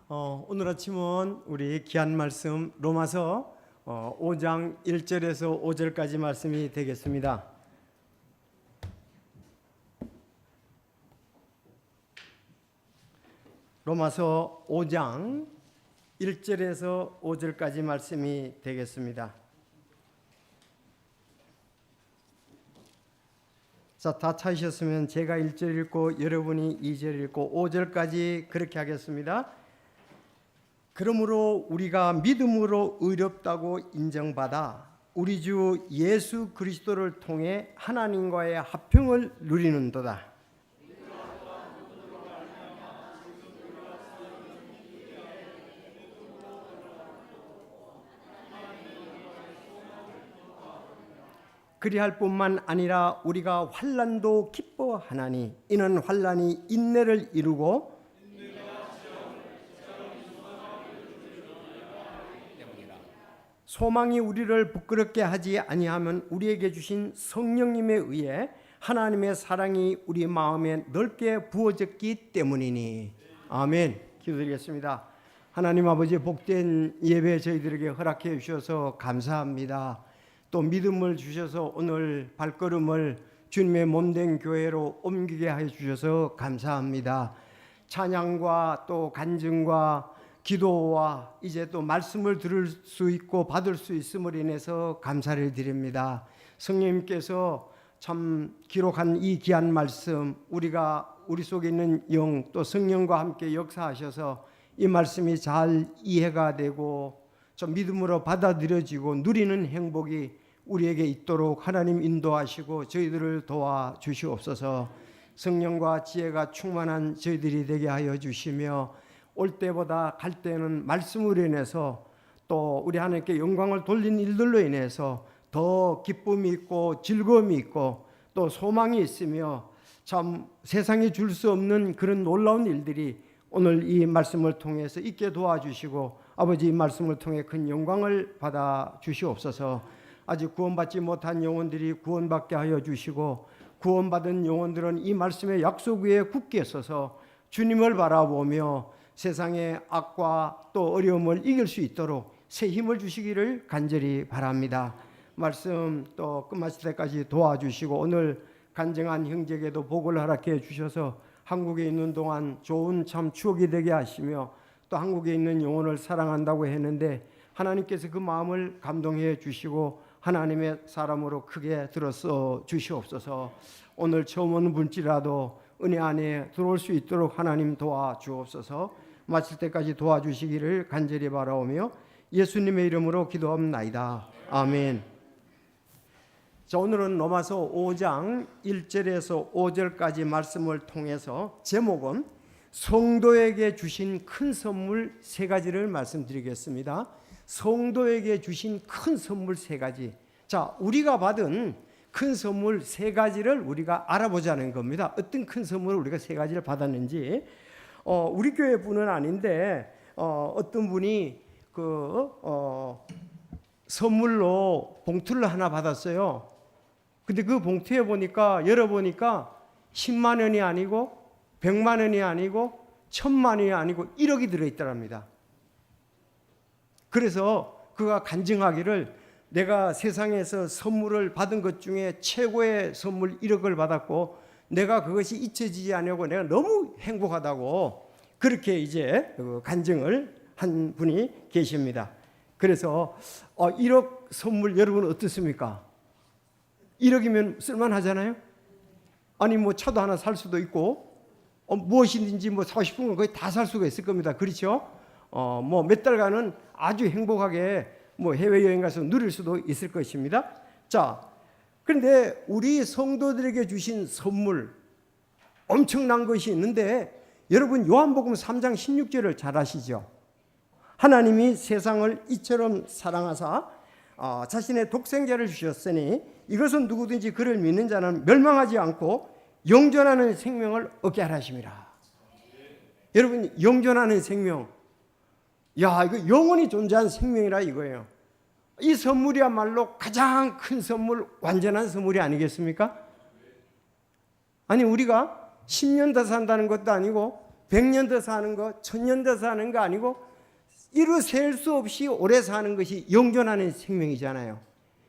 오늘 아침은 우리 귀한 말씀 로마서 5장 1절에서 5절까지 말씀이 되겠습니다. 로마서 5장 1절에서 5절까지 말씀이 되겠습니다. 자, 다 찾으셨으면 제가 1절 읽고 여러분이 2절 읽고 5절까지 그렇게 하겠습니다. 그러므로 우리가 믿음으로 의롭다고 인정받아 우리 주 예수 그리스도를 통해 하나님과의 화평을 누리는도다. 그리할 뿐만 아니라 우리가 환난도 기뻐하나니 이는 환난이 인내를 이루고 소망이 우리를 부끄럽게 하지 아니하면 우리에게 주신 성령님에 의해 하나님의 사랑이 우리 마음에 넓게 부어졌기 때문이니. 아멘. 기도드리겠습니다. 하나님 아버지, 복된 예배 저희들에게 허락해 주셔서 감사합니다. 또 믿음을 주셔서 오늘 발걸음을 주님의 몸된 교회로 옮기게 해 주셔서 감사합니다. 찬양과 또 간증과 기도와 이제 또 말씀을 들을 수 있고 받을 수 있음을 인해서 감사를 드립니다. 성령님께서 참 기록한 이 귀한 말씀, 우리 속에 있는 영 또 성령과 함께 역사하셔서 이 말씀이 잘 이해가 되고 좀 믿음으로 받아들여지고 누리는 행복이 우리에게 있도록 하나님 인도하시고 저희들을 도와주시옵소서. 성령과 지혜가 충만한 저희들이 되게 하여 주시며 올 때보다 갈 때는 말씀으로 인해서 또 우리 하나님께 영광을 돌린 일들로 인해서 더 기쁨이 있고 즐거움이 있고 또 소망이 있으며 참 세상에 줄 수 없는 그런 놀라운 일들이 오늘 이 말씀을 통해서 있게 도와주시고 아버지 이 말씀을 통해 큰 영광을 받아 주시옵소서. 아직 구원받지 못한 영혼들이 구원받게 하여 주시고 구원받은 영혼들은 이 말씀의 약속 위에 굳게 서서 주님을 바라보며 세상의 악과 또 어려움을 이길 수 있도록 새 힘을 주시기를 간절히 바랍니다. 말씀 또 끝마칠 때까지 도와주시고 오늘 간증한 형제에게도 복을 허락해 주셔서 한국에 있는 동안 좋은 참 추억이 되게 하시며 또 한국에 있는 영혼을 사랑한다고 했는데 하나님께서 그 마음을 감동해 주시고 하나님의 사람으로 크게 들어서 주시옵소서. 오늘 처음 오는 분일지라도 은혜 안에 들어올 수 있도록 하나님 도와주옵소서. 마칠 때까지 도와주시기를 간절히 바라오며 예수님의 이름으로 기도합나이다. 아멘. 자, 오늘은 로마서 5장 1절에서 5절까지 말씀을 통해서 제목은 성도에게 주신 큰 선물 세 가지를 말씀드리겠습니다. 성도에게 주신 큰 선물 세 가지. 자, 우리가 받은 큰 선물 세 가지를 우리가 알아보자는 겁니다. 어떤 큰 선물을 우리가 세 가지를 받았는지. 우리 교회 분은 아닌데 어떤 분이 선물로 봉투를 하나 받았어요. 근데 그 봉투에 보니까 열어보니까 10만 원이 아니고 100만 원이 아니고 1000만 원이 아니고 1억이 들어있더랍니다. 그래서 그가 간증하기를 내가 세상에서 선물을 받은 것 중에 최고의 선물 1억을 받았고 내가 그것이 잊혀지지 않냐고 내가 너무 행복하다고 그렇게 이제 간증을 한 분이 계십니다. 그래서 1억 선물 여러분 어떻습니까? 1억이면 쓸만하잖아요. 아니 뭐 차도 하나 살 수도 있고 무엇이든지 뭐 사고 싶은 건 거의 다 살 수가 있을 겁니다. 그렇죠? 뭐 몇 달간은 아주 행복하게 뭐 해외여행 가서 누릴 수도 있을 것입니다. 자, 그런데 우리 성도들에게 주신 선물 엄청난 것이 있는데 여러분 요한복음 3장 16절을 잘 아시죠? 하나님이 세상을 이처럼 사랑하사 자신의 독생자를 주셨으니 이것은 누구든지 그를 믿는 자는 멸망하지 않고 영존하는 생명을 얻게 하라 하심이라. 여러분 영존하는 생명, 야 이거 영원히 존재한 생명이라 이거예요. 이 선물이야말로 가장 큰 선물, 완전한 선물이 아니겠습니까? 아니 우리가 10년 더 산다는 것도 아니고 100년 더 사는 거, 1000년 더 사는 거 아니고 이루 셀 수 없이 오래 사는 것이 영존하는 생명이잖아요.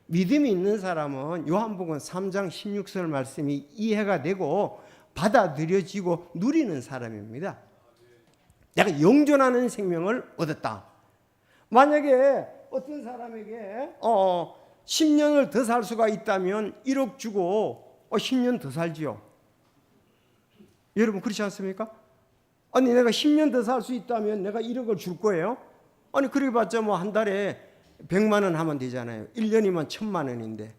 믿음이 있는 사람은 요한복음 3장 16절 말씀이 이해가 되고 받아들여지고 누리는 사람입니다. 내가 영존하는 생명을 얻었다. 만약에 어떤 사람에게 10년을 더 살 수가 있다면 1억 주고 10년 더 살지요. 여러분 그렇지 않습니까? 아니 내가 10년 더 살 수 있다면 내가 1억을 줄 거예요. 아니 그래봤자 뭐 한 달에 100만 원 하면 되잖아요. 1년이면 1000만 원인데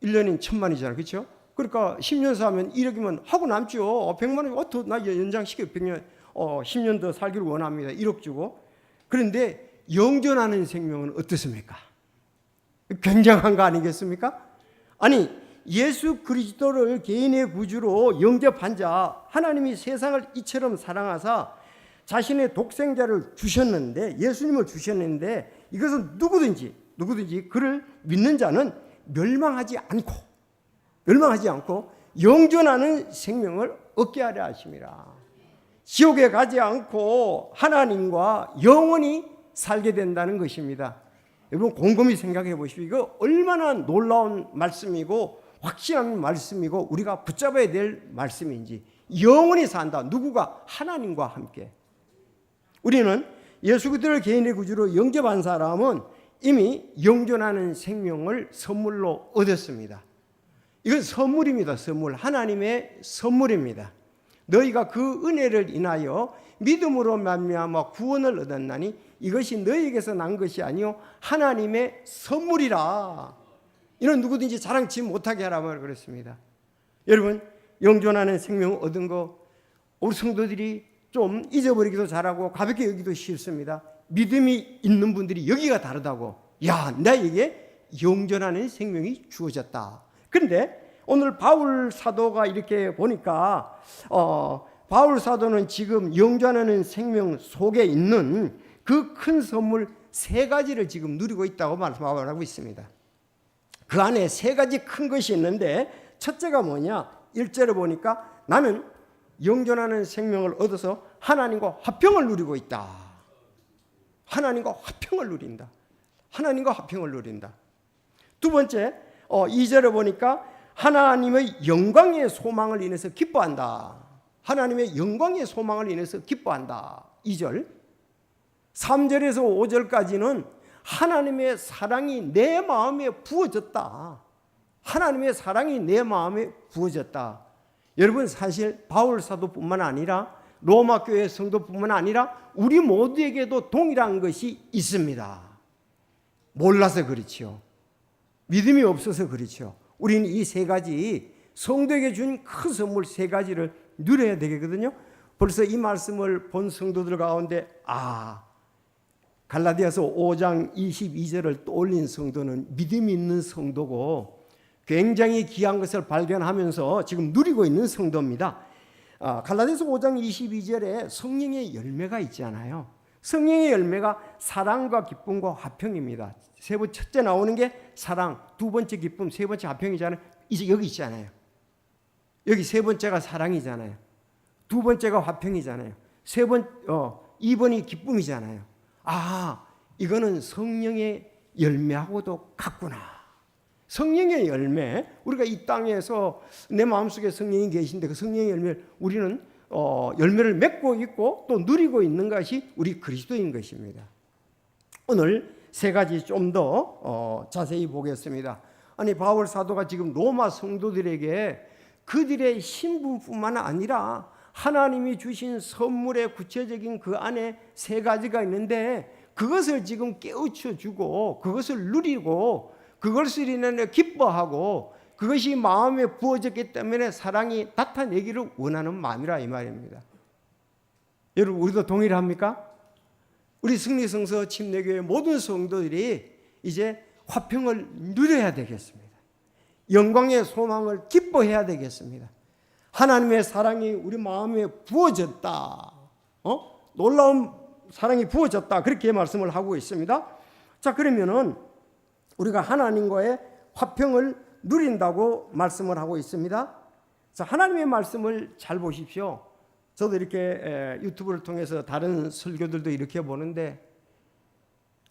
1년이면 1000만이잖아요. 그렇죠? 그러니까 10년 사면 1억이면 하고 남죠. 100만 원 나 연장시켜 100년 10년 더 살기를 원합니다. 1억 주고. 그런데 영존하는 생명은 어떻습니까? 굉장한 거 아니겠습니까? 아니 예수 그리스도를 개인의 구주로 영접한 자, 하나님이 세상을 이처럼 사랑하사 자신의 독생자를 주셨는데, 예수님을 주셨는데, 이것은 누구든지 그를 믿는 자는 멸망하지 않고 영존하는 생명을 얻게 하려 하심이라. 지옥에 가지 않고 하나님과 영원히 살게 된다는 것입니다. 여러분 곰곰이 생각해 보십시오. 이거 얼마나 놀라운 말씀이고 확실한 말씀이고 우리가 붙잡아야 될 말씀인지. 영원히 산다. 누구가? 하나님과 함께. 우리는 예수 그리스도를 개인의 구주로 영접한 사람은 이미 영존하는 생명을 선물로 얻었습니다. 이건 선물입니다. 선물. 하나님의 선물입니다. 너희가 그 은혜를 인하여 믿음으로 말미암아 구원을 얻었나니 이것이 너희에게서 난 것이 아니요 하나님의 선물이라. 이는 누구든지 자랑치 못하게 하라고 그랬습니다. 여러분 영존하는 생명 얻은 거 우리 성도들이 좀 잊어버리기도 잘하고 가볍게 여기도 싫습니다. 믿음이 있는 분들이 여기가 다르다고. 야, 나에게 영존하는 생명이 주어졌다. 그런데 오늘 바울 사도가 이렇게 보니까 바울 사도는 지금 영존하는 생명 속에 있는 그 큰 선물 세 가지를 지금 누리고 있다고 말하고 있습니다. 그 안에 세 가지 큰 것이 있는데 첫째가 뭐냐? 1절에 보니까 나는 영존하는 생명을 얻어서 하나님과 화평을 누리고 있다. 하나님과 화평을 누린다. 하나님과 화평을 누린다. 두 번째 2절에 보니까 하나님의 영광의 소망을 인해서 기뻐한다. 하나님의 영광의 소망을 인해서 기뻐한다. 2절. 3절에서 5절까지는 하나님의 사랑이 내 마음에 부어졌다. 하나님의 사랑이 내 마음에 부어졌다. 여러분 사실 바울 사도뿐만 아니라 로마 교회 성도뿐만 아니라 우리 모두에게도 동일한 것이 있습니다. 몰라서 그렇죠. 믿음이 없어서 그렇죠. 우리는 이 세 가지 성도에게 준 큰 선물 세 가지를 누려야 되거든요. 벌써 이 말씀을 본 성도들 가운데 갈라디아서 5장 22절을 떠올린 성도는 믿음이 있는 성도고 굉장히 귀한 것을 발견하면서 지금 누리고 있는 성도입니다. 갈라디아서 5장 22절에 성령의 열매가 있잖아요. 성령의 열매가 사랑과 기쁨과 화평입니다. 첫째 나오는 게 사랑, 두 번째 기쁨, 세 번째 화평이잖아요. 이제 여기 있잖아요. 여기 세 번째가 사랑이잖아요. 두 번째가 화평이잖아요. 2번이 기쁨이잖아요. 이거는 성령의 열매하고도 같구나. 성령의 열매, 우리가 이 땅에서 내 마음속에 성령이 계신데 그 성령의 열매를 우리는 열매를 맺고 있고 또 누리고 있는 것이 우리 그리스도인 것입니다. 오늘 세 가지 좀 더 자세히 보겠습니다. 아니 바울 사도가 지금 로마 성도들에게 그들의 신분뿐만 아니라 하나님이 주신 선물의 구체적인 그 안에 세 가지가 있는데 그것을 지금 깨우쳐 주고 그것을 누리고 그것을 인해 기뻐하고 그것이 마음에 부어졌기 때문에 사랑이 나타내기를 원하는 마음이라 이 말입니다. 여러분 우리도 동일합니까? 우리 승리성서 침례교회 모든 성도들이 이제 화평을 누려야 되겠습니다. 영광의 소망을 기뻐해야 되겠습니다. 하나님의 사랑이 우리 마음에 부어졌다. 놀라운 사랑이 부어졌다. 그렇게 말씀을 하고 있습니다. 자, 그러면은 우리가 하나님과의 화평을 누린다고 말씀을 하고 있습니다. 자, 하나님의 말씀을 잘 보십시오. 저도 이렇게 유튜브를 통해서 다른 설교들도 이렇게 보는데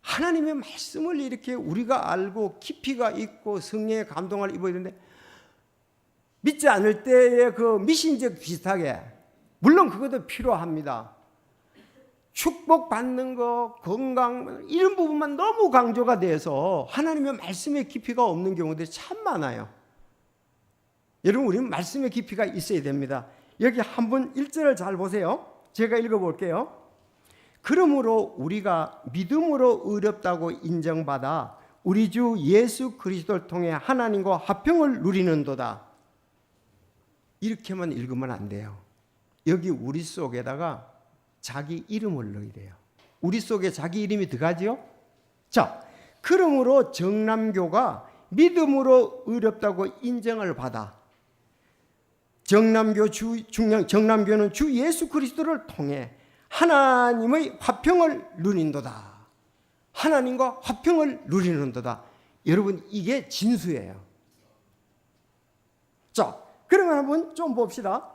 하나님의 말씀을 이렇게 우리가 알고 깊이가 있고 성령의 감동을 입어야 되는데 믿지 않을 때의 그 미신적 비슷하게, 물론 그것도 필요합니다. 축복받는 거, 건강 이런 부분만 너무 강조가 돼서 하나님의 말씀의 깊이가 없는 경우들이 참 많아요. 여러분, 우리는 말씀의 깊이가 있어야 됩니다. 여기 한번 1절을 잘 보세요. 제가 읽어볼게요. 그러므로 우리가 믿음으로 의롭다고 인정받아 우리 주 예수 그리스도를 통해 하나님과 화평을 누리는도다. 이렇게만 읽으면 안 돼요. 여기 우리 속에다가 자기 이름을 넣어야 돼요. 우리 속에 자기 이름이 들어가지요. 자, 그러므로 정남교가 믿음으로 의롭다고 인정을 받아 정남교는 주 예수 그리스도를 통해 하나님의 화평을 누린도다. 하나님과 화평을 누리는도다. 여러분, 이게 진수예요. 자, 그러면 한번 좀 봅시다.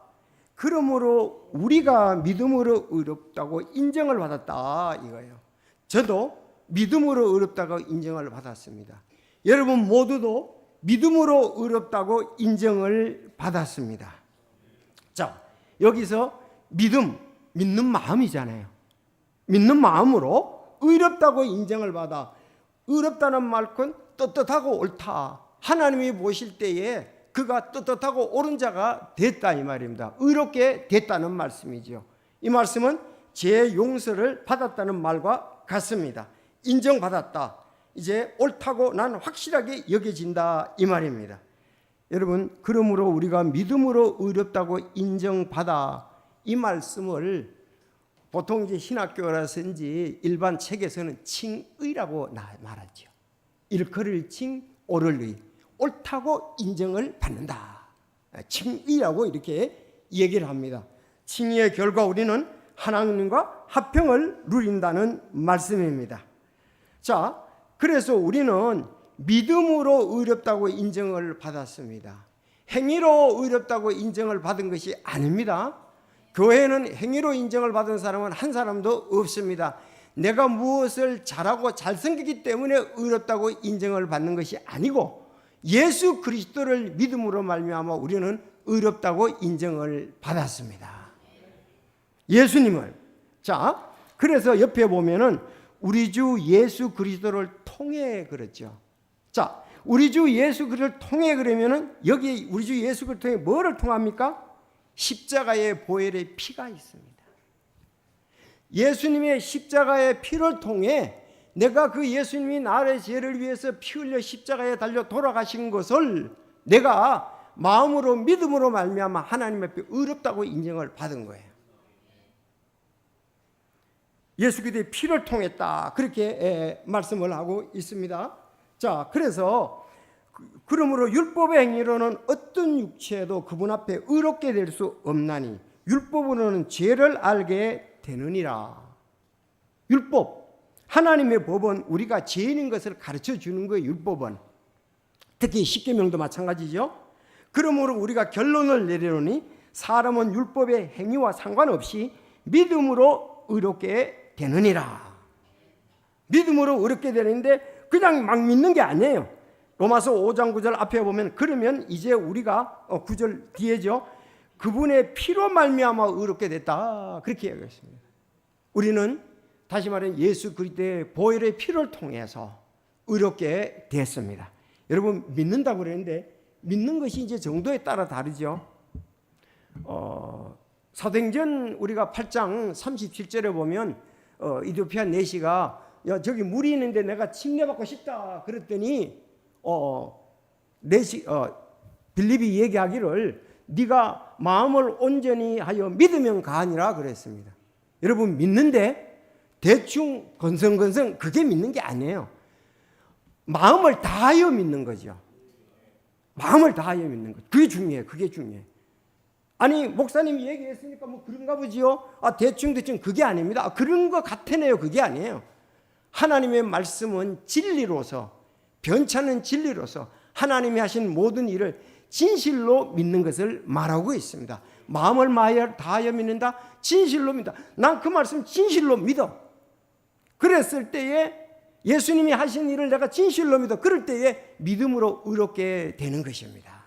그러므로 우리가 믿음으로 의롭다고 인정을 받았다 이거예요. 저도 믿음으로 의롭다고 인정을 받았습니다. 여러분 모두도 믿음으로 의롭다고 인정을 받았습니다. 자, 여기서 믿는 마음이잖아요. 믿는 마음으로 의롭다고 인정을 받아. 의롭다는 말은 떳떳하고 옳다. 하나님이 보실 때에 그가 떳떳하고 옳은 자가 됐다 이 말입니다. 의롭게 됐다는 말씀이죠. 이 말씀은 제 용서를 받았다는 말과 같습니다. 인정받았다. 이제 옳다고 난 확실하게 여겨진다 이 말입니다. 여러분, 그러므로 우리가 믿음으로 의롭다고 인정받아, 이 말씀을 보통 이제 신학교라든지 일반 책에서는 칭의라고 말하죠. 일컬을 칭, 옳을 의. 옳다고 인정을 받는다. 칭의라고 이렇게 얘기를 합니다. 칭의의 결과 우리는 하나님과 화평을 누린다는 말씀입니다. 자, 그래서 우리는 믿음으로 의롭다고 인정을 받았습니다. 행위로 의롭다고 인정을 받은 것이 아닙니다. 교회는 행위로 인정을 받은 사람은 한 사람도 없습니다. 내가 무엇을 잘하고 잘생기기 때문에 의롭다고 인정을 받는 것이 아니고 예수 그리스도를 믿음으로 말미암아 우리는 의롭다고 인정을 받았습니다. 예수님을. 자, 그래서 옆에 보면은 우리 주 예수 그리스도를 통해 그랬죠. 자, 우리 주 예수 그리스도를 통해 그러면은 여기 우리 주 예수 그리스도를 통해 뭐를 통합니까? 십자가의 보혈의 피가 있습니다. 예수님의 십자가의 피를 통해 내가 그 예수님이 나의 죄를 위해서 피 흘려 십자가에 달려 돌아가신 것을 내가 마음으로 믿음으로 말미암아 하나님 앞에 의롭다고 인정을 받은 거예요. 예수 그리스도의 피를 통했다, 그렇게 말씀을 하고 있습니다. 자, 그래서 그러므로 율법의 행위로는 어떤 육체도 그분 앞에 의롭게 될 수 없나니 율법으로는 죄를 알게 되느니라. 율법, 하나님의 법은 우리가 죄인인 것을 가르쳐 주는 거예요. 율법은 특히 십계명도 마찬가지죠. 그러므로 우리가 결론을 내리노니 사람은 율법의 행위와 상관없이 믿음으로 의롭게 되느니라. 믿음으로 의롭게 되는데 그냥 막 믿는 게 아니에요. 로마서 5장 9절 앞에 보면 그러면 이제 우리가 9절 뒤에죠. 그분의 피로 말미암아 의롭게 됐다, 그렇게 얘기했습니다. 우리는 다시 말해 예수 그리스도의 보혈의 피를 통해서 의롭게 됐습니다. 여러분, 믿는다고 그랬는데 믿는 것이 이제 정도에 따라 다르죠. 사도행전 우리가 8장 37절에 보면 이디오피아 내시가 야, 저기 물이 있는데 내가 침례받고 싶다 그랬더니 빌립이 얘기하기를 네가 마음을 온전히 하여 믿으면 가하니라 그랬습니다. 여러분, 믿는데 대충 건성건성 그게 믿는 게 아니에요. 마음을 다하여 믿는 거죠. 마음을 다하여 믿는 것. 그게 중요해요. 그게 중요해요. 아니, 목사님이 얘기했으니까 뭐 그런가 보지요. 대충 그게 아닙니다. 그런 거 같으네요. 그게 아니에요. 하나님의 말씀은 진리로서, 변찮은 진리로서 하나님이 하신 모든 일을 진실로 믿는 것을 말하고 있습니다. 마음을 다하여 믿는다. 진실로 믿다. 난 그 말씀 진실로 믿어. 그랬을 때에 예수님이 하신 일을 내가 진실로 믿어. 그럴 때에 믿음으로 의롭게 되는 것입니다.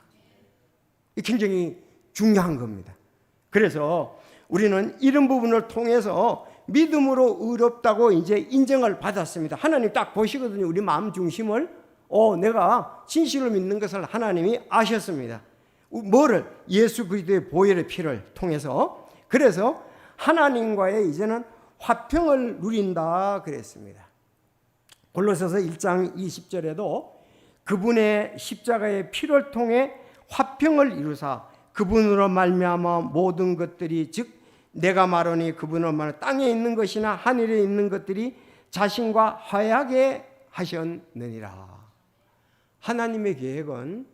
이게 굉장히 중요한 겁니다. 그래서 우리는 이런 부분을 통해서 믿음으로 의롭다고 이제 인정을 받았습니다. 하나님 딱 보시거든요. 우리 마음 중심을. 내가 진실로 믿는 것을 하나님이 아셨습니다. 뭐를? 예수 그리스도의 보혈의 피를 통해서. 그래서 하나님과의 이제는 화평을 누린다 그랬습니다. 골로새서 1장 20절에도 그분의 십자가의 피를 통해 화평을 이루사 그분으로 말미암아 모든 것들이 즉 내가 말하니 그분으로 말하니 땅에 있는 것이나 하늘에 있는 것들이 자신과 화해하게 하셨느니라. 하나님의 계획은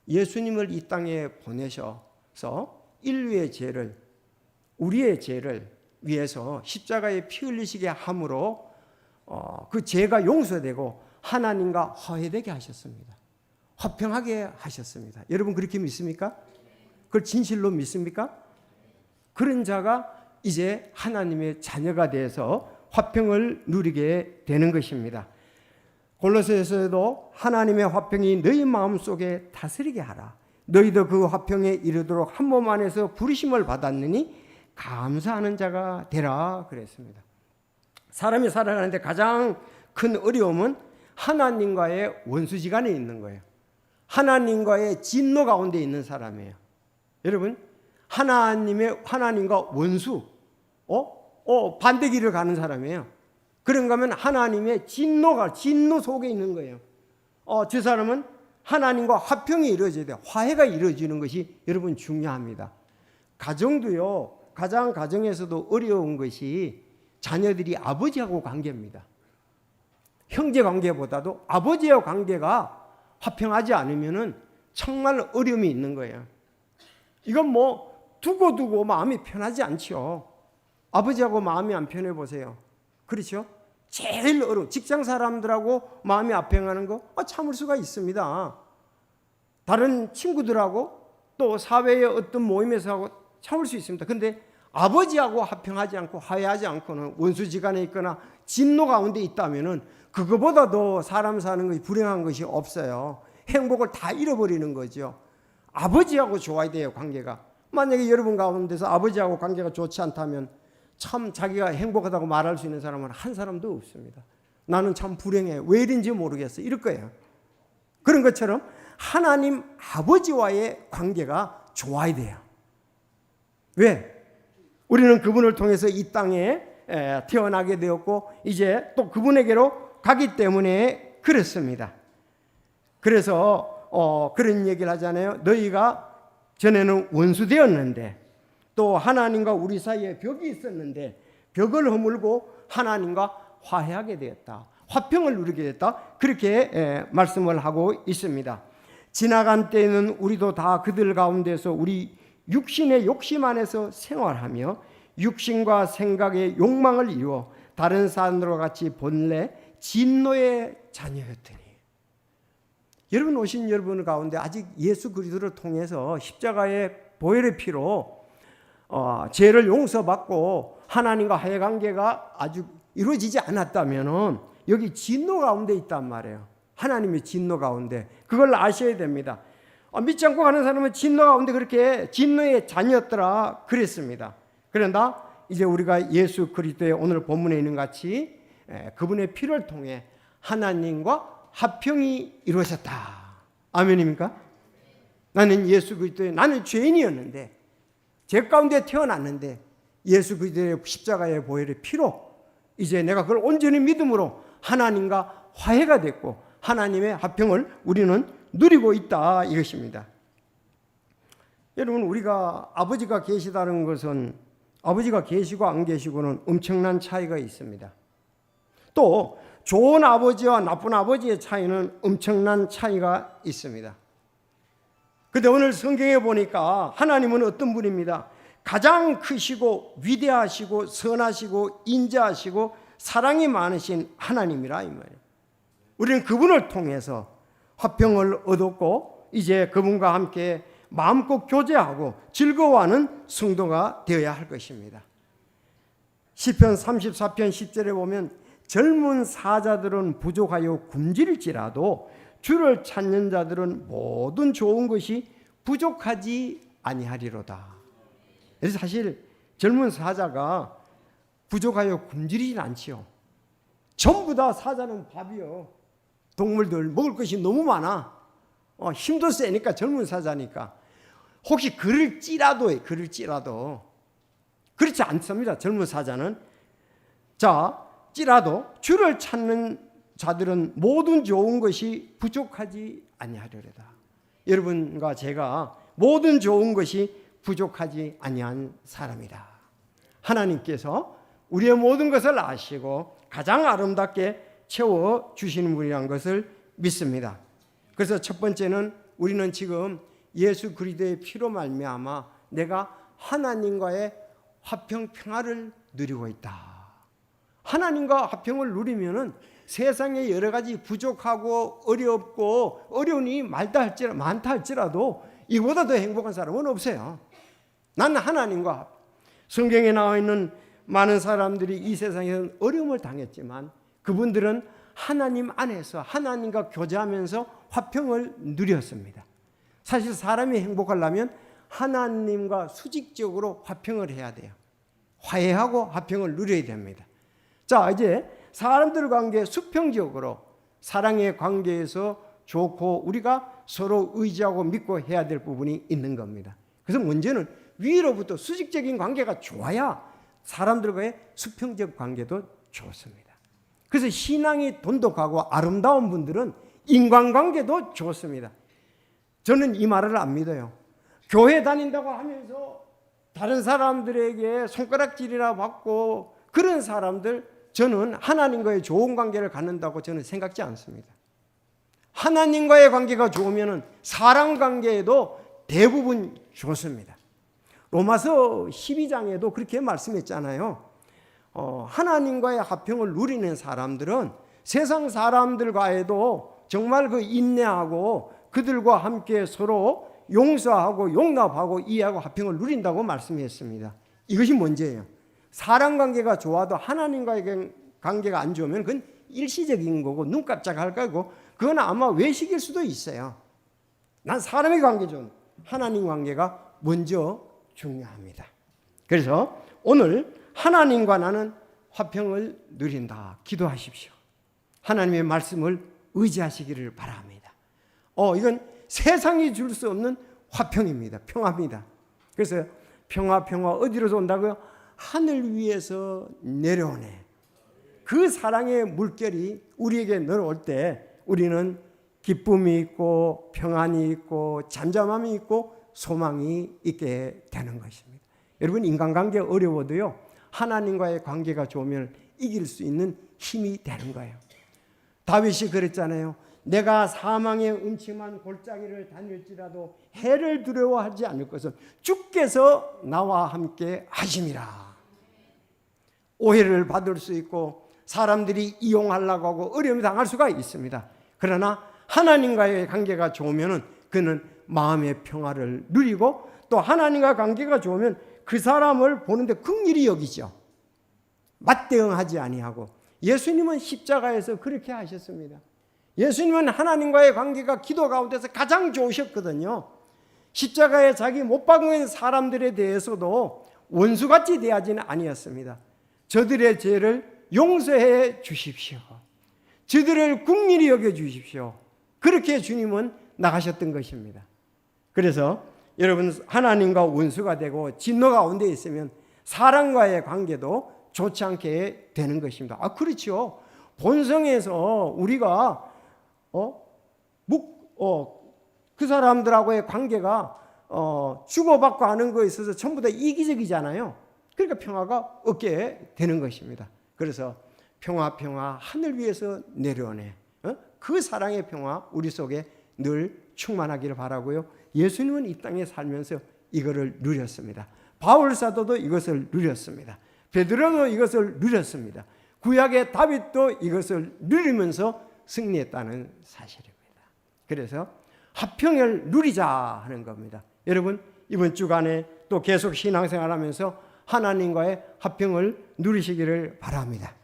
예수님을 이 땅에 보내셔서 인류의 죄를, 우리의 죄를 위해서 십자가에 피 흘리시게 함으로 그 죄가 용서되고 하나님과 화해되게 하셨습니다. 화평하게 하셨습니다. 여러분 그렇게 믿습니까? 그걸 진실로 믿습니까? 그런 자가 이제 하나님의 자녀가 돼서 화평을 누리게 되는 것입니다. 골로새서에도 하나님의 화평이 너희 마음속에 다스리게 하라. 너희도 그 화평에 이르도록 한 몸 안에서 부르심을 받았느니 감사하는 자가 되라 그랬습니다. 사람이 살아가는데 가장 큰 어려움은 하나님과의 원수지간에 있는 거예요. 하나님과의 진노 가운데 있는 사람이에요. 여러분, 하나님과 원수, 반대길을 가는 사람이에요. 그런가 하면 하나님의 진노 속에 있는 거예요. 저 사람은 하나님과 화평이 이루어져야 돼요. 화해가 이루어지는 것이 여러분 중요합니다. 가정도요, 가정에서도 어려운 것이 자녀들이 아버지하고 관계입니다. 형제 관계보다도 아버지와 관계가 화평하지 않으면 정말 어려움이 있는 거예요. 이건 두고 마음이 편하지 않죠. 아버지하고 마음이 안 편해 보세요. 그렇죠? 제일 어려운 직장 사람들하고 마음이 화평하는 거 참을 수가 있습니다. 다른 친구들하고 또 사회의 어떤 모임에서 하고 참을 수 있습니다. 그런데 아버지하고 화평하지 않고 화해하지 않고는 원수지간에 있거나 진노 가운데 있다면은 그거보다 더 사람 사는 것이 불행한 것이 없어요. 행복을 다 잃어버리는 거죠. 아버지하고 좋아야 돼요, 관계가. 만약에 여러분 가운데서 아버지하고 관계가 좋지 않다면 참 자기가 행복하다고 말할 수 있는 사람은 한 사람도 없습니다. 나는 참 불행해. 왜 이런지 모르겠어. 이럴 거예요. 그런 것처럼 하나님 아버지와의 관계가 좋아야 돼요. 왜? 우리는 그분을 통해서 이 땅에 태어나게 되었고 이제 또 그분에게로 가기 때문에 그렇습니다. 그래서 그런 얘기를 하잖아요. 너희가 전에는 원수되었는데 또 하나님과 우리 사이에 벽이 있었는데 벽을 허물고 하나님과 화해하게 되었다. 화평을 누리게 됐다. 그렇게 말씀을 하고 있습니다. 지나간 때에는 우리도 다 그들 가운데서 우리 육신의 욕심 안에서 생활하며 육신과 생각의 욕망을 이루어 다른 사람들과 같이 본래 진노의 자녀였더니. 여러분 오신 여러분 가운데 아직 예수 그리스도를 통해서 십자가의 보혈의 피로 죄를 용서받고 하나님과 화해 관계가 아주 이루어지지 않았다면은 여기 진노 가운데 있단 말이에요. 하나님의 진노 가운데. 그걸 아셔야 됩니다. 믿지 않고 가는 사람은 진노 가운데 그렇게 진노의 자녀였더라 그랬습니다. 그런다 이제 우리가 예수 그리스도의 오늘 본문에 있는 같이 그분의 피를 통해 하나님과 화평이 이루어졌다. 아멘입니까? 나는 예수 그리스도의 나는 죄인이었는데 죄 가운데 태어났는데 예수 그리스도의 십자가의 보혈의 피로 이제 내가 그걸 온전히 믿음으로 하나님과 화해가 됐고 하나님의 화평을 우리는 누리고 있다 이것입니다. 여러분 우리가 아버지가 계시다는 것은 아버지가 계시고 안 계시고는 엄청난 차이가 있습니다. 또 좋은 아버지와 나쁜 아버지의 차이는 엄청난 차이가 있습니다. 그런데 오늘 성경에 보니까 하나님은 어떤 분입니다. 가장 크시고 위대하시고 선하시고 인자하시고 사랑이 많으신 하나님이라 이 말이에요. 우리는 그분을 통해서 화평을 얻었고 이제 그분과 함께 마음껏 교제하고 즐거워하는 성도가 되어야 할 것입니다. 시편 34편 10절에 보면 젊은 사자들은 부족하여 굶주릴지라도 주를 찾는 자들은 모든 좋은 것이 부족하지 아니하리로다. 그래서 사실 젊은 사자가 부족하여 굶주리진 않지요. 전부 다 사자는 밥이요. 동물들 먹을 것이 너무 많아. 힘도 세니까, 젊은 사자니까. 혹시 그럴지라도 그렇지 않습니다. 젊은 사자는. 자, 찌라도 주를 찾는 자들은 모든 좋은 것이 부족하지 아니하리로다. 여러분과 제가 모든 좋은 것이 부족하지 아니한 사람이다. 하나님께서 우리의 모든 것을 아시고 가장 아름답게 채워주시는 분이라는 것을 믿습니다. 그래서 첫 번째는 우리는 지금 예수 그리스도의 피로 말미암아 내가 하나님과의 화평 평화를 누리고 있다. 하나님과 화평을 누리면은 세상에 여러 가지 부족하고 어렵고 어려움이 많다 할지라도 이보다 더 행복한 사람은 없어요. 나는 하나님과, 성경에 나와 있는 많은 사람들이 이 세상에서 어려움을 당했지만 그분들은 하나님 안에서 하나님과 교제하면서 화평을 누렸습니다. 사실 사람이 행복하려면 하나님과 수직적으로 화평을 해야 돼요. 화해하고 화평을 누려야 됩니다. 자, 이제 사람들 관계 수평적으로 사랑의 관계에서 좋고 우리가 서로 의지하고 믿고 해야 될 부분이 있는 겁니다. 그래서 문제는 위로부터 수직적인 관계가 좋아야 사람들과의 수평적 관계도 좋습니다. 그래서 신앙이 돈독하고 아름다운 분들은 인간관계도 좋습니다. 저는 이 말을 안 믿어요. 교회 다닌다고 하면서 다른 사람들에게 손가락질이나 받고 그런 사람들, 저는 하나님과의 좋은 관계를 갖는다고 저는 생각지 않습니다. 하나님과의 관계가 좋으면 사람 관계에도 대부분 좋습니다. 로마서 12장에도 그렇게 말씀했잖아요. 하나님과의 화평을 누리는 사람들은 세상 사람들과에도 정말 그 인내하고 그들과 함께 서로 용서하고 용납하고 이해하고 화평을 누린다고 말씀했습니다. 이것이 문제예요. 사람 관계가 좋아도 하나님과의 관계가 안 좋으면 그건 일시적인 거고 눈 깜짝할 거고 그건 아마 외식일 수도 있어요. 난 사람의 관계 중 하나님 관계가 먼저 중요합니다. 그래서 오늘 하나님과 나는 화평을 누린다. 기도하십시오. 하나님의 말씀을 의지하시기를 바랍니다. 이건 세상이 줄 수 없는 화평입니다. 평화입니다. 그래서 평화 어디로서 온다고요? 하늘 위에서 내려오네. 그 사랑의 물결이 우리에게 내려올 때 우리는 기쁨이 있고 평안이 있고 잠잠함이 있고 소망이 있게 되는 것입니다. 여러분, 인간관계 어려워도요, 하나님과의 관계가 좋으면 이길 수 있는 힘이 되는 거예요. 다윗이 그랬잖아요. 내가 사망의 음침한 골짜기를 다닐지라도 해를 두려워하지 않을 것은 주께서 나와 함께 하심이라. 오해를 받을 수 있고 사람들이 이용하려고 하고 어려움을 당할 수가 있습니다. 그러나 하나님과의 관계가 좋으면 그는 마음의 평화를 누리고 또 하나님과 관계가 좋으면 그 사람을 보는데 긍휼히 여기죠. 맞대응하지 아니하고. 예수님은 십자가에서 그렇게 하셨습니다. 예수님은 하나님과의 관계가 기도 가운데서 가장 좋으셨거든요. 십자가에 자기 못 박은 사람들에 대해서도 원수같이 대하지는 아니었습니다. 저들의 죄를 용서해 주십시오. 저들을 긍휼히 여겨 주십시오. 그렇게 주님은 나가셨던 것입니다. 그래서 여러분, 하나님과 원수가 되고 진노 가운데 있으면 사람과의 관계도 좋지 않게 되는 것입니다. 그렇죠. 본성에서 우리가 그 사람들하고의 관계가 주고받고 하는 거에 있어서 전부 다 이기적이잖아요. 그러니까 평화가 없게 되는 것입니다. 그래서 평화 하늘 위에서 내려오네. 그 사랑의 평화 우리 속에 늘 충만하기를 바라고요. 예수님은 이 땅에 살면서 이거를 누렸습니다. 바울 사도도 이것을 누렸습니다. 베드로도 이것을 누렸습니다. 구약의 다윗도 이것을 누리면서 승리했다는 사실입니다. 그래서 화평을 누리자 하는 겁니다. 여러분, 이번 주간에 또 계속 신앙생활하면서 하나님과의 화평을 누리시기를 바랍니다.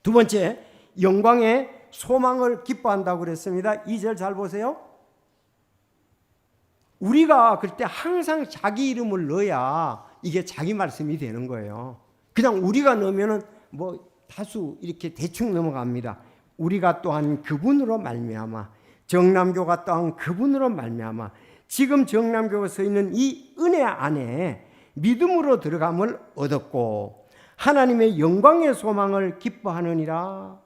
두 번째, 영광의 소망을 기뻐한다고 그랬습니다. 2절 잘 보세요. 우리가 그때 항상 자기 이름을 넣어야 이게 자기 말씀이 되는 거예요. 그냥 우리가 넣으면은 뭐 다수 이렇게 대충 넘어갑니다. 우리가 또한 그분으로 말미암아, 정남교가 또한 그분으로 말미암아, 지금 정남교가 서 있는 이 은혜 안에 믿음으로 들어감을 얻었고 하나님의 영광의 소망을 기뻐하느니라.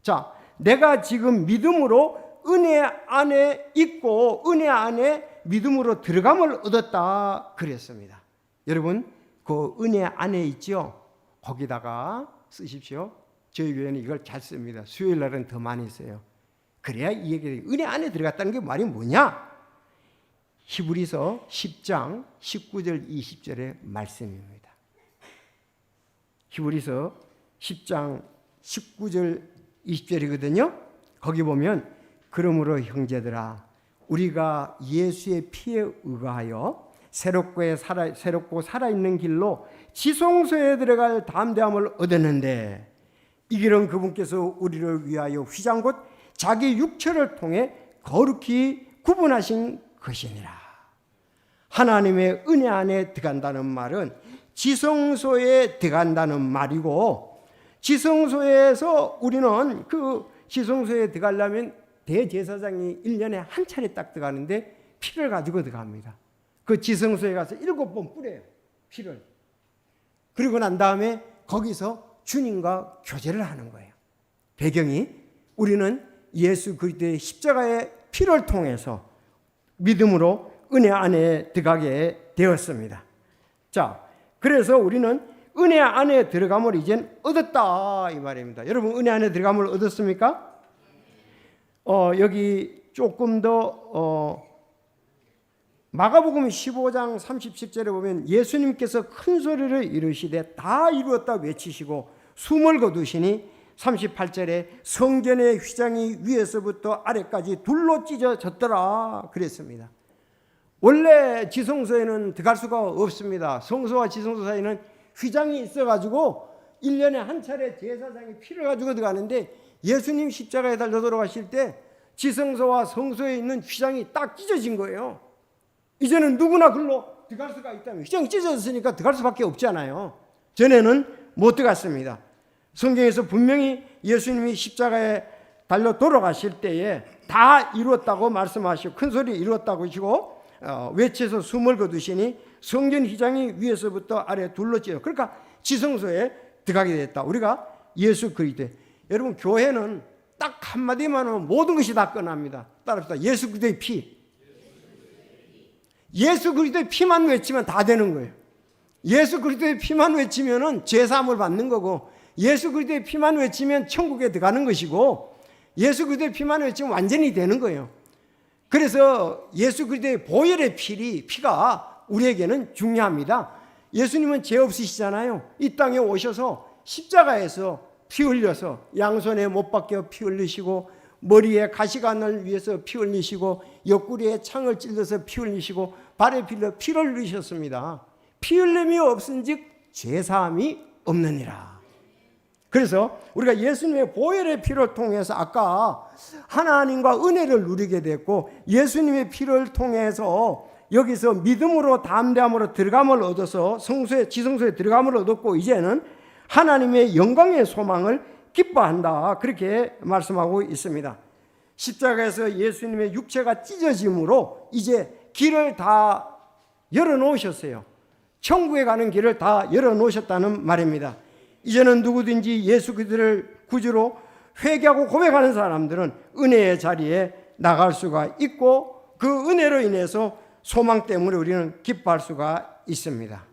자, 내가 지금 믿음으로 은혜 안에 있고 은혜 안에 믿음으로 들어감을 얻었다 그랬습니다. 여러분, 그 은혜 안에 있죠? 거기다가 쓰십시오. 저희 교회는 이걸 잘 씁니다. 수요일 날은 더 많이 써요. 그래야 이 얘기, 은혜 안에 들어갔다는 게 말이 뭐냐? 히브리서 10장 19절 20절의 말씀입니다. 히브리서 10장 19절 20절이거든요. 거기 보면 그러므로 형제들아, 우리가 예수의 피에 의하여 새롭고 살아있는 길로 지성소에 들어갈 담대함을 얻었는데 이 길은 그분께서 우리를 위하여 휘장 곧 자기 육체를 통해 거룩히 구분하신 것이니라. 하나님의 은혜 안에 들어간다는 말은 지성소에 들어간다는 말이고, 지성소에서 우리는 그 지성소에 들어가려면 대제사장이 1년에 한 차례 딱 들어가는데 피를 가지고 들어갑니다. 그 지성소에 가서 7번 뿌려요, 피를. 그리고 난 다음에 거기서 주님과 교제를 하는 거예요. 배경이 우리는 예수 그리스도의 십자가의 피를 통해서 믿음으로 은혜 안에 들어가게 되었습니다. 자, 그래서 우리는 은혜 안에 들어감을 이젠 얻었다 이 말입니다. 여러분, 은혜 안에 들어감을 얻었습니까? 여기 조금 더 마가복음 15장 37절에 보면 예수님께서 큰 소리를 이르시되 다 이루었다 외치시고 숨을 거두시니 38절에 성전의 휘장이 위에서부터 아래까지 둘로 찢어졌더라 그랬습니다. 원래 지성소에는 들어갈 수가 없습니다. 성소와 지성소 사이는 휘장이 있어가지고 1년에 한 차례 제사장이 피를 가지고 들어가는데 예수님 십자가에 달려 돌아가실 때 지성소와 성소에 있는 휘장이 딱 찢어진 거예요. 이제는 누구나 글로 들어갈 수가 있다면, 휘장이 찢어졌으니까 들어갈 수밖에 없잖아요. 전에는 못 들어갔습니다. 성경에서 분명히 예수님이 십자가에 달려 돌아가실 때에 다 이루었다고 말씀하시고 큰 소리 이루었다고 하시고 외쳐서 숨을 거두시니 성전 휘장이 위에서부터 아래 둘러지요. 그러니까 지성소에 들어가게 됐다. 우리가 예수 그리스도. 여러분, 교회는 딱 한마디만 하면 모든 것이 다 끝납니다. 따라합시다. 예수 그리스도의 피. 예수 그리스도의 피만 외치면 다 되는 거예요. 예수 그리스도의 피만 외치면은 죄사함을 받는 거고, 예수 그리스도의 피만 외치면 천국에 들어가는 것이고, 예수 그리스도의 피만 외치면 완전히 되는 거예요. 그래서 예수 그리스도의 보혈의 피가 우리에게는 중요합니다. 예수님은 죄 없으시잖아요. 이 땅에 오셔서 십자가에서 피 흘려서 양손에 못 박혀 피 흘리시고, 머리에 가시관을 위해서 피 흘리시고, 옆구리에 창을 찔러서 피 흘리시고, 발에 빌려 피를 흘리셨습니다. 피 흘림이 없은즉 죄사함이 없느니라. 그래서 우리가 예수님의 보혈의 피를 통해서 아까 하나님과 은혜를 누리게 됐고, 예수님의 피를 통해서 여기서 믿음으로 담대함으로 들어감을 얻어서 성소에, 지성소에 들어감을 얻었고, 이제는 하나님의 영광의 소망을 기뻐한다, 그렇게 말씀하고 있습니다. 십자가에서 예수님의 육체가 찢어짐으로 이제 길을 다 열어놓으셨어요. 천국에 가는 길을 다 열어놓으셨다는 말입니다. 이제는 누구든지 예수 그리스도를 구주로 회개하고 고백하는 사람들은 은혜의 자리에 나갈 수가 있고, 그 은혜로 인해서 소망 때문에 우리는 기뻐할 수가 있습니다.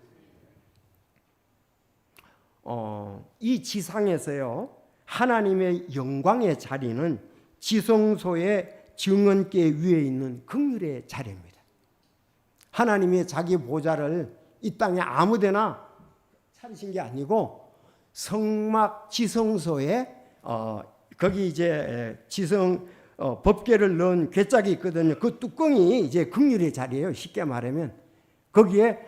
이 지상에서요, 하나님의 영광의 자리는 지성소의 증언계 위에 있는 긍휼의 자리입니다. 하나님이 자기 보좌를 이 땅에 아무데나 차리신 게 아니고 성막 지성소에 거기 이제 법궤를 넣은 궤짝이 있거든요. 그 뚜껑이 이제 긍휼의 자리예요. 쉽게 말하면 거기에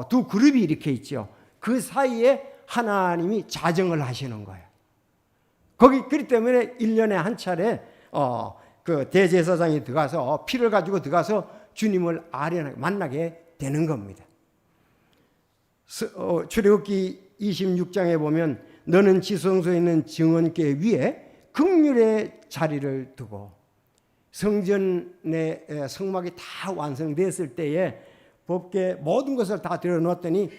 두 그룹이 이렇게 있죠. 그 사이에 하나님이 자정을 하시는 거예요. 그렇기 때문에 1년에 한 차례 그 대제사장이 들어가서 피를 가지고 들어가서 주님을 만나게 되는 겁니다. 출애굽기 26장에 보면 너는 지성소에 있는 증언궤 위에 긍휼의 자리를 두고 성전의 성막이 다 완성됐을 때에 법궤 모든 것을 다 들여놓았더니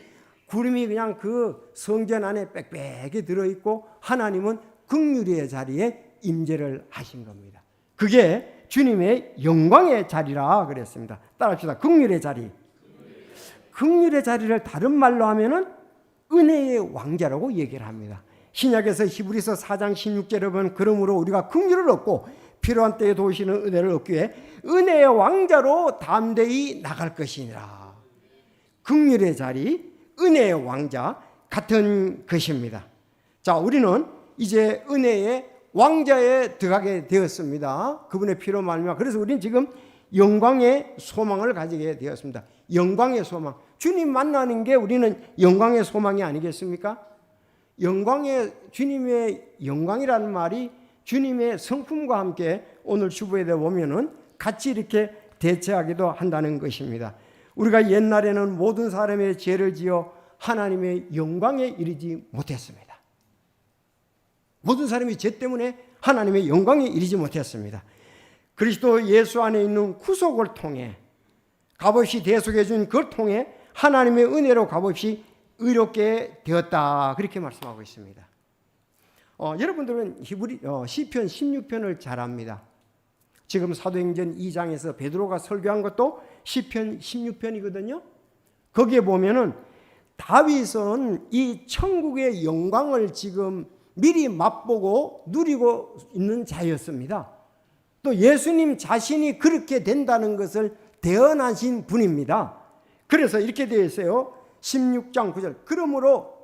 구름이 그냥 그 성전 안에 빽빽히 들어있고 하나님은 긍휼의 자리에 임재를 하신 겁니다. 그게 주님의 영광의 자리라 그랬습니다. 따라합시다. 긍휼의 자리. 긍휼의 자리를 다른 말로 하면은 은혜의 왕자라고 얘기를 합니다. 신약에서 히브리서 4장 16절에 보면 그러므로 우리가 긍휼을 얻고 필요한 때에 도우시는 은혜를 얻기 위해 은혜의 왕자로 담대히 나갈 것이니라. 긍휼의 자리, 은혜의 왕자 같은 것입니다. 자, 우리는 이제 은혜의 왕자에 들어가게 되었습니다. 그분의 피로 말미암아. 그래서 우리는 지금 영광의 소망을 가지게 되었습니다. 영광의 소망. 주님 만나는 게 우리는 영광의 소망이 아니겠습니까? 주님의 영광이라는 말이 주님의 성품과 함께 오늘 주보에 보면은 같이 이렇게 대체하기도 한다는 것입니다. 우리가 옛날에는 모든 사람의 죄를 지어 하나님의 영광에 이르지 못했습니다. 모든 사람이 죄 때문에 하나님의 영광에 이르지 못했습니다. 그리스도 예수 안에 있는 구속을 통해 값없이 대속해 준 그걸 통해 하나님의 은혜로 값없이 의롭게 되었다. 그렇게 말씀하고 있습니다. 여러분들은 시편 16편을 잘 압니다. 지금 사도행전 2장에서 베드로가 설교한 것도 시편 16편이거든요. 거기에 보면은 다윗은 이 천국의 영광을 지금 미리 맛보고 누리고 있는 자였습니다. 또 예수님 자신이 그렇게 된다는 것을 대언하신 분입니다. 그래서 이렇게 되어 있어요. 16장 9절. 그러므로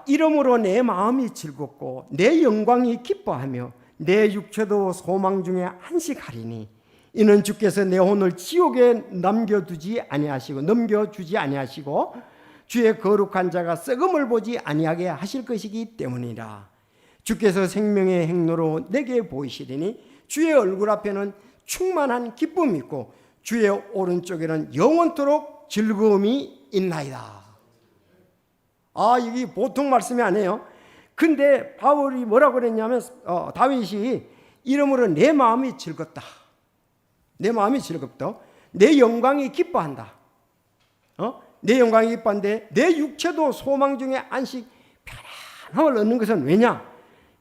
이러므로 내 마음이 즐겁고 내 영광이 기뻐하며 내 육체도 소망 중에 안식하리니 이는 주께서 내 혼을 지옥에 넘겨주지 아니하시고 주의 거룩한 자가 썩음을 보지 아니하게 하실 것이기 때문이라. 주께서 생명의 행로로 내게 보이시리니 주의 얼굴 앞에는 충만한 기쁨이 있고 주의 오른쪽에는 영원토록 즐거움이 있나이다. 이게 보통 말씀이 아니에요. 근데 바울이 뭐라고 그랬냐면 다윗이 이러므로 내 마음이 즐겁다. 내 마음이 즐겁다. 내 영광이 기뻐한다. 내 영광이 기뻐한데 내 육체도 소망 중에 안식 편안함을 얻는 것은 왜냐?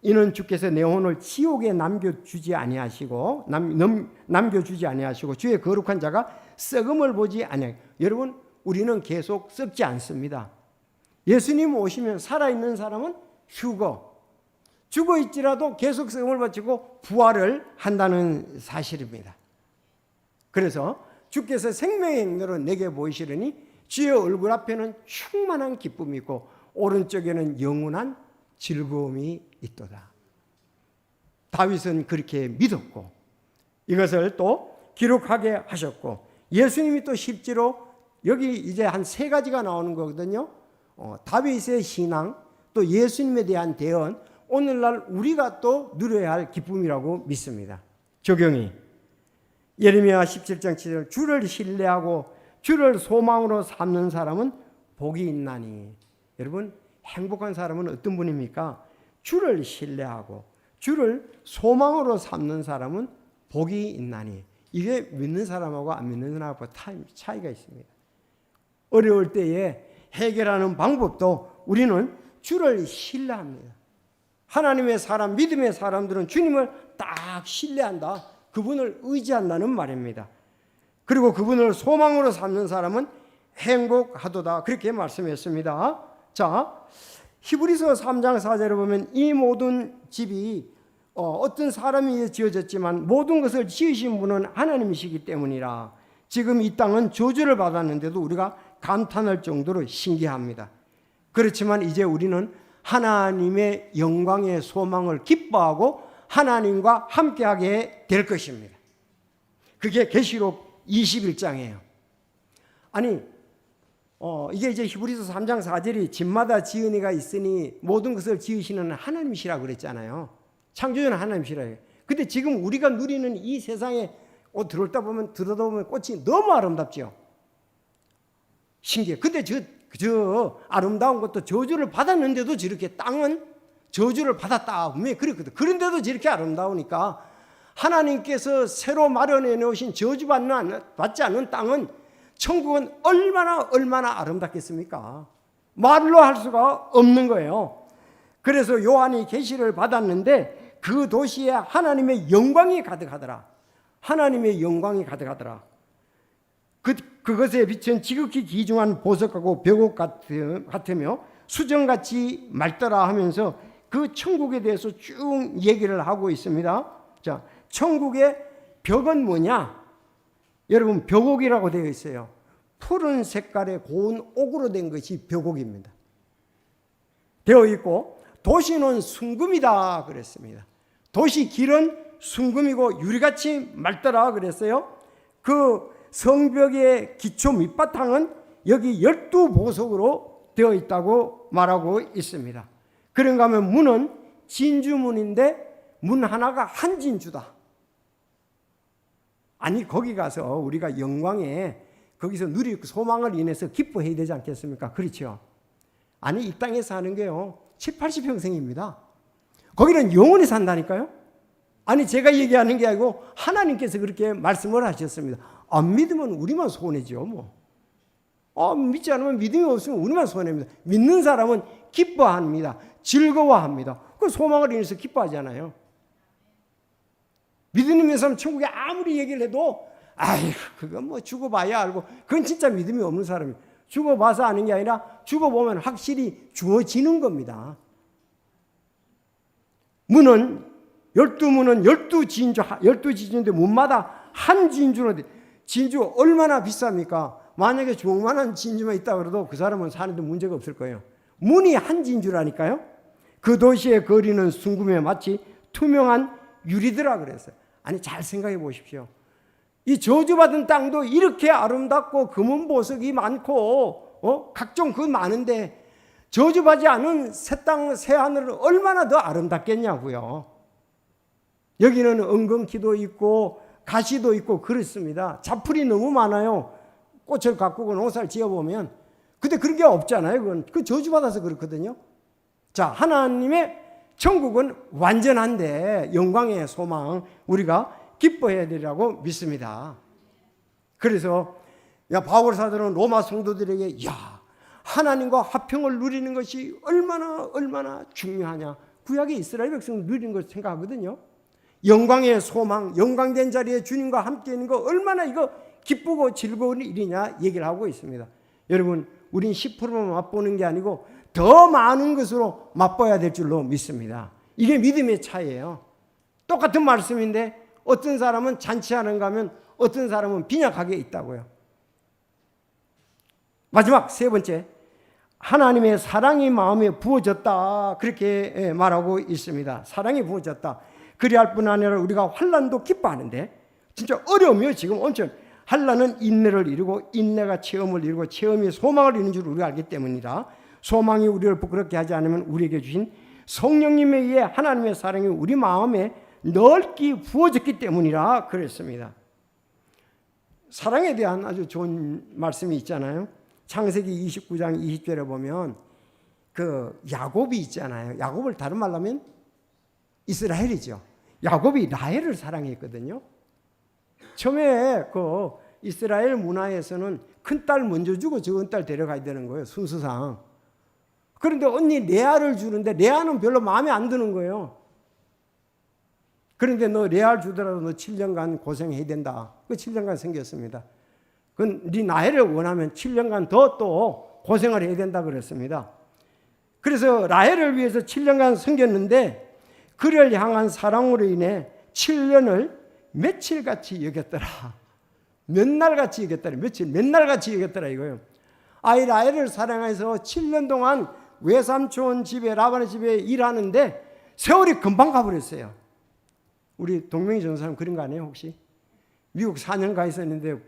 이는 주께서 내 혼을 지옥에 남겨주지 아니하시고 주의 거룩한 자가 썩음을 보지 아니하고. 여러분, 우리는 계속 썩지 않습니다. 예수님 오시면 살아있는 사람은 죽어 있지라도 계속 썩음을 바치고 부활을 한다는 사실입니다. 그래서 주께서 생명의 행로로 내게 보이시려니 주의 얼굴 앞에는 충만한 기쁨이 있고 오른쪽에는 영원한 즐거움이 있도다. 다윗은 그렇게 믿었고 이것을 또 기록하게 하셨고 예수님이 또 실제로 여기 이제 한 세 가지가 나오는 거거든요. 다윗의 신앙, 또 예수님에 대한 대언, 오늘날 우리가 또 누려야 할 기쁨이라고 믿습니다. 적용이 예레미야 17장 7절 주를 신뢰하고 주를 소망으로 삼는 사람은 복이 있나니. 여러분, 행복한 사람은 어떤 분입니까? 주를 신뢰하고 주를 소망으로 삼는 사람은 복이 있나니. 이게 믿는 사람하고 안 믿는 사람하고 차이가 있습니다. 어려울 때에 해결하는 방법도 우리는 주를 신뢰합니다. 하나님의 사람, 믿음의 사람들은 주님을 딱 신뢰한다. 그분을 의지한다는 말입니다. 그리고 그분을 소망으로 삼는 사람은 행복하도다. 그렇게 말씀했습니다. 자, 히브리서 3장 4절에 보면 이 모든 집이 어떤 사람이 지어졌지만 모든 것을 지으신 분은 하나님이시기 때문이라. 지금 이 땅은 저주를 받았는데도 우리가 감탄할 정도로 신기합니다. 그렇지만 이제 우리는 하나님의 영광의 소망을 기뻐하고 하나님과 함께하게 될 것입니다. 그게 계시록 21장이에요. 아니 이게 이제 히브리서 3장 4절이 집마다 지은이가 있으니 모든 것을 지으시는 하나님이시라 그랬잖아요. 창조주는 하나님이시라. 근데 지금 우리가 누리는 이 세상에 들어오다 보면 꽃이 너무 아름답죠. 신기해. 근데 저 아름다운 것도 저주를 받았는데도 저렇게 땅은 저주를 받았다 분명히 그랬거든. 그런데도 저렇게 아름다우니까 하나님께서 새로 마련해 놓으신 저주받지 않은 땅은, 천국은 얼마나 아름답겠습니까? 말로 할 수가 없는 거예요. 그래서 요한이 계시를 받았는데 그 도시에 하나님의 영광이 가득하더라. 하나님의 영광이 가득하더라. 그것에 비친 지극히 귀중한 보석하고 벽옥 같으며 수정같이 맑더라 하면서 그 천국에 대해서 쭉 얘기를 하고 있습니다. 자, 천국의 벽은 뭐냐? 여러분, 벽옥이라고 되어 있어요. 푸른 색깔의 고운 옥으로 된 것이 벽옥입니다. 되어 있고 도시는 순금이다 그랬습니다. 도시 길은 순금이고 유리같이 맑더라 그랬어요. 그 성벽의 기초 밑바탕은 여기 12보석으로 되어 있다고 말하고 있습니다. 그런가 하면 문은 진주문인데 문 하나가 한 진주다. 아니, 거기 가서 우리가 영광에 거기서 누리고 소망을 인해서 기뻐해야 되지 않겠습니까? 그렇죠? 아니, 이 땅에 사는 게요 70, 80평생입니다. 거기는 영원히 산다니까요. 아니, 제가 얘기하는 게 아니고 하나님께서 그렇게 말씀을 하셨습니다. 안 믿으면 우리만 손해죠 뭐. 믿지 않으면 믿음이 없으면 우리만 손해입니다. 믿는 사람은 기뻐합니다. 즐거워합니다. 그 소망을 인해서 기뻐하잖아요. 믿는 사람 천국에 아무리 얘기를 해도 그건 뭐 죽어봐야 알고, 그건 진짜 믿음이 없는 사람이에요. 죽어봐서 아는 게 아니라 죽어보면 확실히 주어지는 겁니다. 문은 12문은 12진주인데 문마다 한 진주로 돼. 진주 얼마나 비쌉니까? 만약에 조그만한 진주만 있다 그래도 그 사람은 사는데 문제가 없을 거예요. 문이 한 진주라니까요. 그 도시의 거리는 순금에 마치 투명한 유리더라 그랬어요. 아니, 잘 생각해 보십시오. 이 저주받은 땅도 이렇게 아름답고 금은 보석이 많고 각종 그 많은데 저주받지 않은 새 땅, 새 하늘은 얼마나 더 아름답겠냐고요. 여기는 은근키도 있고 가시도 있고 그렇습니다. 잡풀이 너무 많아요. 꽃을 가꾸고 농사를 지어보면. 근데 그런 게 없잖아요. 그건 그 저주받아서 그렇거든요. 자, 하나님의 천국은 완전한데 영광의 소망, 우리가 기뻐해야 되리라고 믿습니다. 그래서 바울 사도는 로마 성도들에게 하나님과 화평을 누리는 것이 얼마나 중요하냐. 구약의 이스라엘 백성을 누리는 걸 생각하거든요. 영광의 소망, 영광된 자리에 주님과 함께 있는 거 얼마나 이거 기쁘고 즐거운 일이냐 얘기를 하고 있습니다. 여러분, 우린 10%만 맛보는 게 아니고 더 많은 것으로 맛봐야 될 줄로 믿습니다. 이게 믿음의 차이예요. 똑같은 말씀인데 어떤 사람은 잔치하는가 하면 어떤 사람은 빈약하게 있다고요. 마지막 세 번째, 하나님의 사랑이 마음에 부어졌다 그렇게 말하고 있습니다. 사랑이 부어졌다. 그리할 뿐 아니라 우리가 환난도 기뻐하는데, 진짜 어려움이요. 지금 엄청 환난은 인내를 이루고 인내가 체험을 이루고 체험이 소망을 이루는 줄 우리가 알기 때문이다. 소망이 우리를 부끄럽게 하지 않으면 우리에게 주신 성령님에 의해 하나님의 사랑이 우리 마음에 넓게 부어졌기 때문이라 그랬습니다. 사랑에 대한 아주 좋은 말씀이 있잖아요. 창세기 29장 20절에 보면 그 야곱이 있잖아요. 야곱을 다른 말로 하면 이스라엘이죠. 야곱이 라헬을 사랑했거든요. 처음에 그 이스라엘 문화에서는 큰 딸 먼저 주고 적은 딸 데려가야 되는 거예요. 순서상. 그런데 언니 레아를 주는데 레아는 별로 마음에 안 드는 거예요. 그런데 너 레아를 주더라도 너 7년간 고생해야 된다. 그 7년간 생겼습니다. 그건 네 라헬을 원하면 7년간 더 또 고생을 해야 된다 그랬습니다. 그래서 라헬을 위해서 7년간 섬겼는데 그를 향한 사랑으로 인해 7년을 며칠같이 여겼더라. 몇 날같이 여겼더라. 며칠, 몇 날같이 여겼더라 이거예요. 라헬을 사랑해서 7년 동안 외삼촌 집에, 라반의 집에 일하는데 세월이 금방 가버렸어요. 우리 동명이 전사님 그런 거 아니에요 혹시? 미국 4년 가 있었는데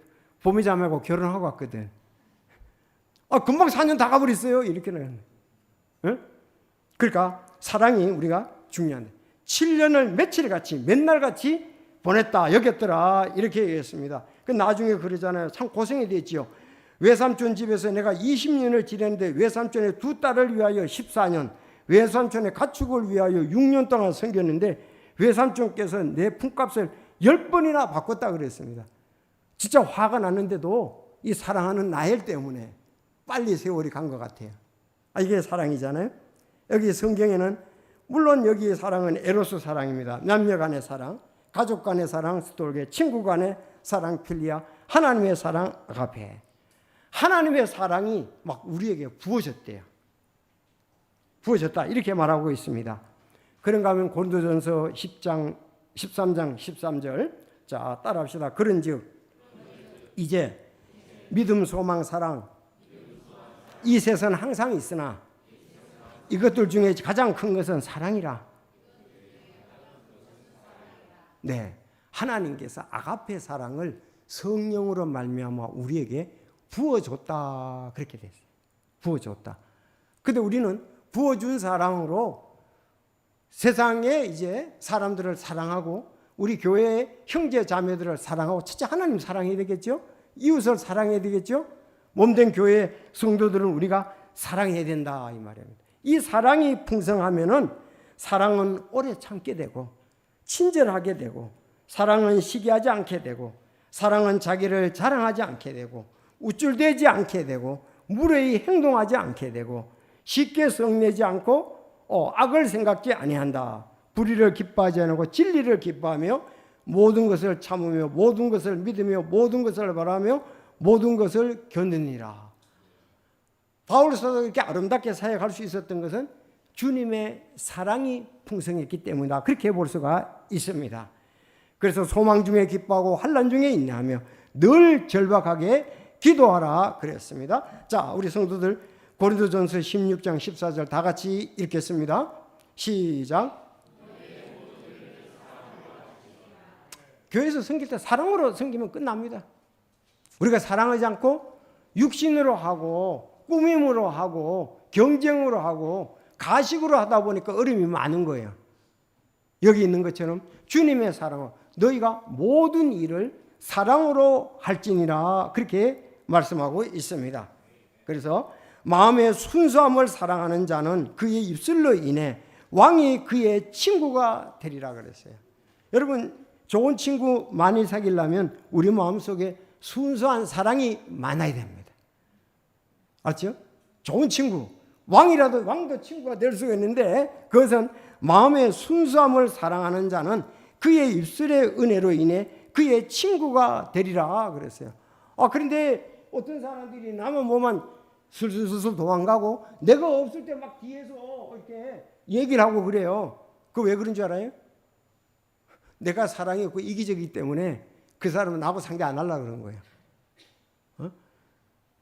보미자매하고 결혼하고 왔거든. 금방 4년 다 가버렸어요. 이렇게는. 응? 그러니까 사랑이 우리가 중요한데 7년을 며칠같이 맨날같이 보냈다 여겼더라 이렇게 얘기했습니다. 그 나중에 그러잖아요. 참 고생이 됐지요. 외삼촌 집에서 내가 20년을 지냈는데 외삼촌의 두 딸을 위하여 14년, 외삼촌의 가축을 위하여 6년 동안 섬겼는데 외삼촌께서 내 품값을 10번이나 바꿨다 그랬습니다. 진짜 화가 났는데도 이 사랑하는 나엘 때문에 빨리 세월이 간 것 같아요. 이게 사랑이잖아요. 여기 성경에는 물론 여기의 사랑은 에로스 사랑입니다. 남녀 간의 사랑, 가족 간의 사랑, 스톨게, 친구 간의 사랑, 필리아, 하나님의 사랑, 아가페. 하나님의 사랑이 막 우리에게 부어졌대요. 부어졌다 이렇게 말하고 있습니다. 그런가 하면 고린도전서 10장 13장 13절 자 따라합시다. 그런즉 이제 믿음, 소망, 사랑 이 셋은 항상 있으나 이것들 중에 가장 큰 것은 사랑이라. 네, 하나님께서 아가페 사랑을 성령으로 말미암아 우리에게 부어줬다 그렇게 됐어요. 부어줬다. 근데 우리는 부어준 사랑으로 세상에 이제 사람들을 사랑하고 우리 교회의 형제 자매들을 사랑하고 첫째 하나님 사랑해야 되겠죠. 이웃을 사랑해야 되겠죠. 몸된 교회 성도들은 우리가 사랑해야 된다 이 말입니다. 이 사랑이 풍성하면은 사랑은 오래 참게 되고 친절하게 되고 사랑은 시기하지 않게 되고 사랑은 자기를 자랑하지 않게 되고 우쭐대지 않게 되고 무례히 행동하지 않게 되고 쉽게 성내지 않고 악을 생각지 아니한다. 불의를 기뻐하지 않고 진리를 기뻐하며 모든 것을 참으며 모든 것을 믿으며 모든 것을 바라며 모든 것을 견디니라. 바울 사도가 이렇게 아름답게 사역할 수 있었던 것은 주님의 사랑이 풍성했기 때문이다. 그렇게 볼 수가 있습니다. 그래서 소망 중에 기뻐하고 환난 중에 인내하며 늘 절박하게 기도하라 그랬습니다. 자, 우리 성도들 고린도전서 16장 14절 다 같이 읽겠습니다. 시작. 교회에서 섬길 때 사랑으로 섬기면 끝납니다. 우리가 사랑하지 않고 육신으로 하고 꾸밈으로 하고 경쟁으로 하고 가식으로 하다 보니까 어려움이 많은 거예요. 여기 있는 것처럼 주님의 사랑으로 너희가 모든 일을 사랑으로 할지니라 그렇게 말씀하고 있습니다. 그래서 마음의 순수함을 사랑하는 자는 그의 입술로 인해 왕이 그의 친구가 되리라 그랬어요. 여러분 좋은 친구 많이 사귀려면 우리 마음속에 순수한 사랑이 많아야 됩니다. 알죠? 좋은 친구 왕도 친구가 될 수가 있는데 그것은 마음의 순수함을 사랑하는 자는 그의 입술의 은혜로 인해 그의 친구가 되리라 그랬어요. 그런데 어떤 사람들이 남은 몸만 슬슬슬슬 도망가고 내가 없을 때 막 뒤에서 이렇게 얘기를 하고 그래요. 그거 왜 그런 줄 알아요? 내가 사랑이 없고 이기적이기 때문에 그 사람은 나하고 상대 안 하려고 그러는 거예요.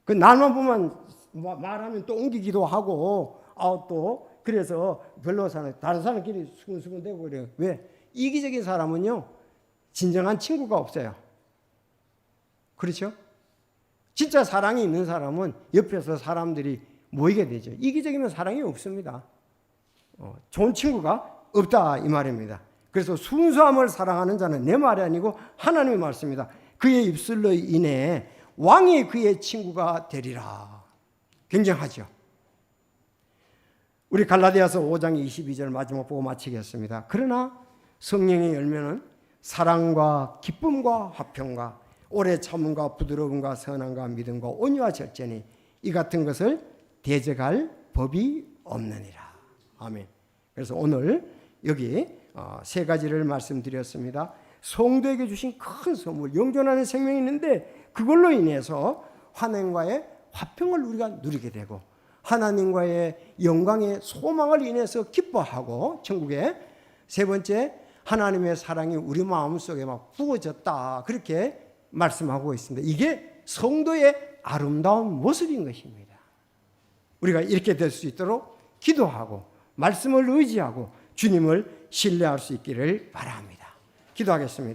그 날만 보면 말하면 또 옮기기도 하고 또 그래서 별로 다른 사람끼리 수근수근대고 그래요. 왜? 이기적인 사람은요 진정한 친구가 없어요. 그렇죠? 진짜 사랑이 있는 사람은 옆에서 사람들이 모이게 되죠. 이기적이면 사랑이 없습니다. 좋은 친구가 없다 이 말입니다. 그래서 순수함을 사랑하는 자는 내 말이 아니고 하나님의 말씀입니다. 그의 입술로 인해 왕이 그의 친구가 되리라. 굉장하죠. 우리 갈라디아서 5장 22절 마지막 보고 마치겠습니다. 그러나 성령의 열매는 사랑과 기쁨과 화평과 오래 참음과 부드러움과 선함과 믿음과 온유와 절제니 이 같은 것을 대적할 법이 없느니라. 아멘. 그래서 오늘 여기 세 가지를 말씀드렸습니다. 성도에게 주신 큰 선물, 영존하는 생명이 있는데 그걸로 인해서 하나님과의 화평을 우리가 누리게 되고 하나님과의 영광의 소망을 인해서 기뻐하고 천국에 세 번째 하나님의 사랑이 우리 마음속에 막 부어졌다 그렇게 말씀하고 있습니다. 이게 성도의 아름다운 모습인 것입니다. 우리가 이렇게 될 수 있도록 기도하고 말씀을 의지하고 주님을 신뢰할 수 있기를 바랍니다. 기도하겠습니다.